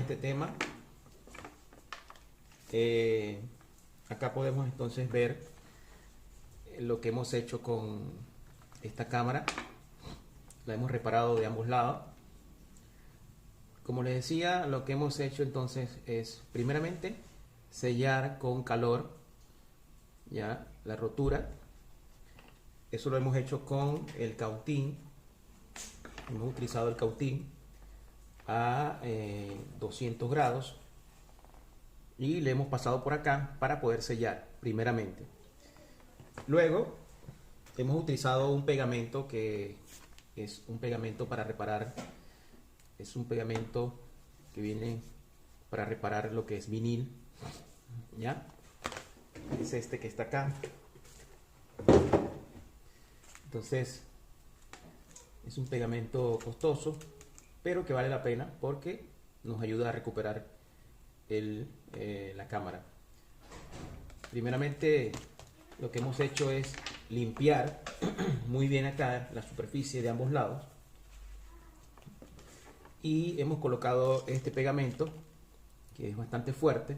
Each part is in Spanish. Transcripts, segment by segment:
este tema. Acá podemos entonces ver lo que hemos hecho con esta cámara. La hemos reparado de ambos lados. Como les decía, lo que hemos hecho entonces es primeramente sellar con calor ya la rotura. Eso lo hemos hecho con el cautín. Hemos utilizado el cautín a 200 grados y le hemos pasado por acá para poder sellar primeramente. Luego hemos utilizado un pegamento que es un pegamento para reparar, es un pegamento que viene para reparar lo que es vinil, ¿ya? Es este que está acá. Entonces es un pegamento costoso, pero que vale la pena porque nos ayuda a recuperar la cámara. Primeramente lo que hemos hecho es limpiar muy bien acá la superficie de ambos lados y hemos colocado este pegamento que es bastante fuerte.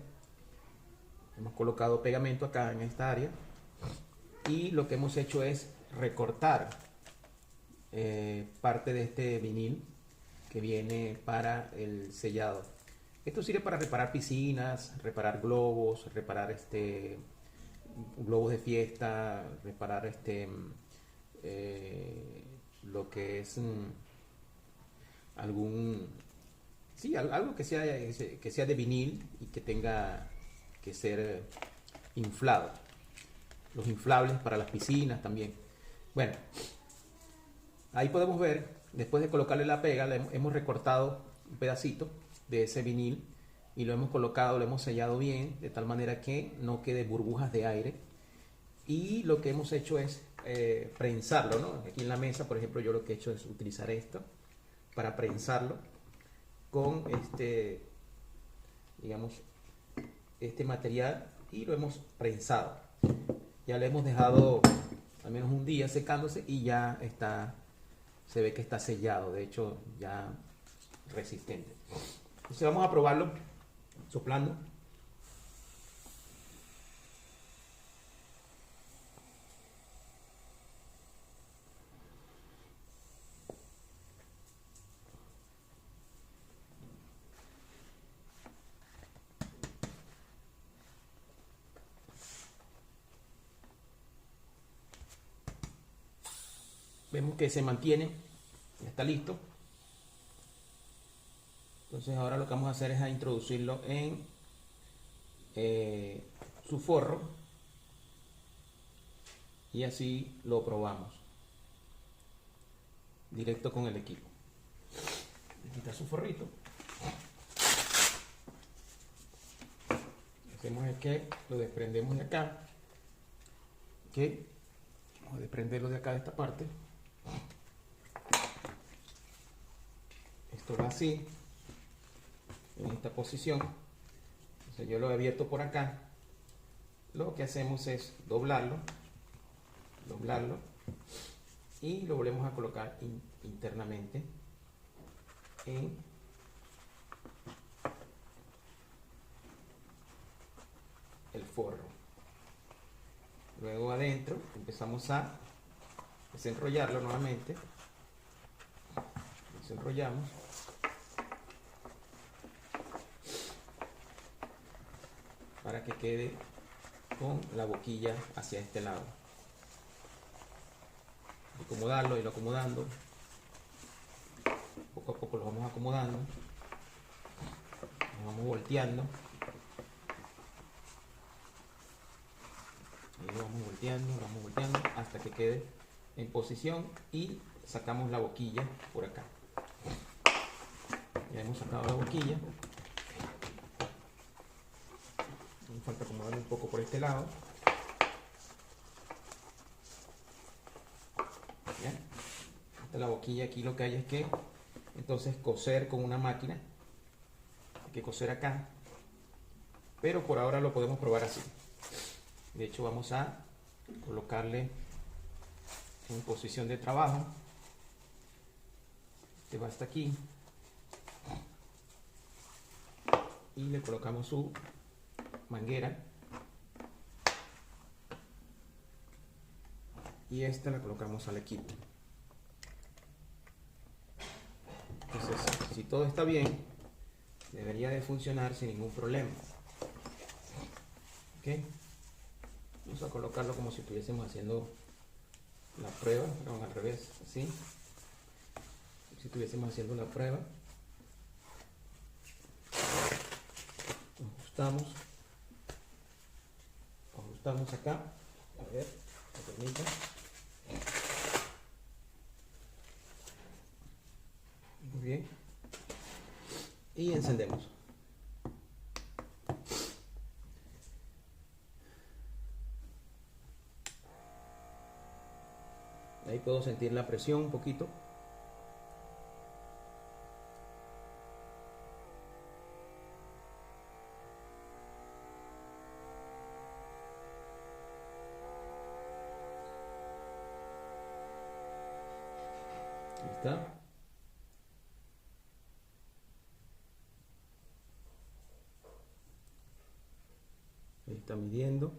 Hemos colocado pegamento acá en esta área y lo que hemos hecho es recortar parte de este vinil que viene para el sellado. Esto sirve para reparar piscinas, reparar globos, reparar globos de fiesta, reparar lo que es algo que sea de vinil y que tenga que ser inflado. Los inflables para las piscinas también. Bueno, ahí podemos ver, después de colocarle la pega, hemos recortado un pedacito de ese vinil y lo hemos colocado, lo hemos sellado bien, de tal manera que no quede burbujas de aire. Y lo que hemos hecho es prensarlo, ¿no? Aquí en la mesa, por ejemplo, yo lo que he hecho es utilizar esto para prensarlo con digamos, este material y lo hemos prensado. Ya le hemos dejado al menos un día secándose y ya está, se ve que está sellado, de hecho ya resistente. Entonces vamos a probarlo soplando. Vemos que se mantiene, ya está listo. Entonces ahora lo que vamos a hacer es a introducirlo en su forro y así lo probamos directo con el equipo. Aquí está su forrito. Lo que hacemos es que lo desprendemos de acá. ¿Ok? Vamos a desprenderlo de acá, de esta parte. Esto va así, en esta posición. Entonces yo lo he abierto por acá. Lo que hacemos es doblarlo y lo volvemos a colocar internamente en el forro. Luego adentro empezamos a desenrollarlo nuevamente. Desenrollamos. Para que quede con la boquilla hacia este lado. Acomodarlo, irlo acomodando. Poco a poco lo vamos acomodando. Lo vamos volteando. Y lo vamos volteando hasta que quede en posición y sacamos la boquilla por acá. Ya hemos sacado la boquilla. Me falta acomodarlo un poco por este lado. ¿Ya? Esta es la boquilla. Aquí lo que hay es que entonces coser con una máquina. Hay que coser acá. Pero por ahora lo podemos probar así. De hecho vamos a colocarle en posición de trabajo. Este va hasta aquí. y le colocamos su manguera, y esta la colocamos al equipo. Entonces, si todo está bien, debería de funcionar sin ningún problema. ¿Ok? Vamos a colocarlo como si estuviésemos haciendo la prueba, pero al revés, así. Si estuviésemos haciendo la prueba. Ajustamos acá. A ver, me permita. Muy bien. Y encendemos. Ahí puedo sentir la presión un poquito. Ahí está. Ahí está midiendo.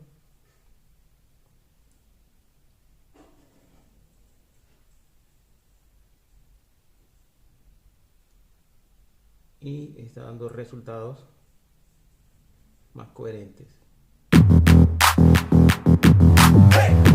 Y está dando resultados más coherentes. ¡Hey!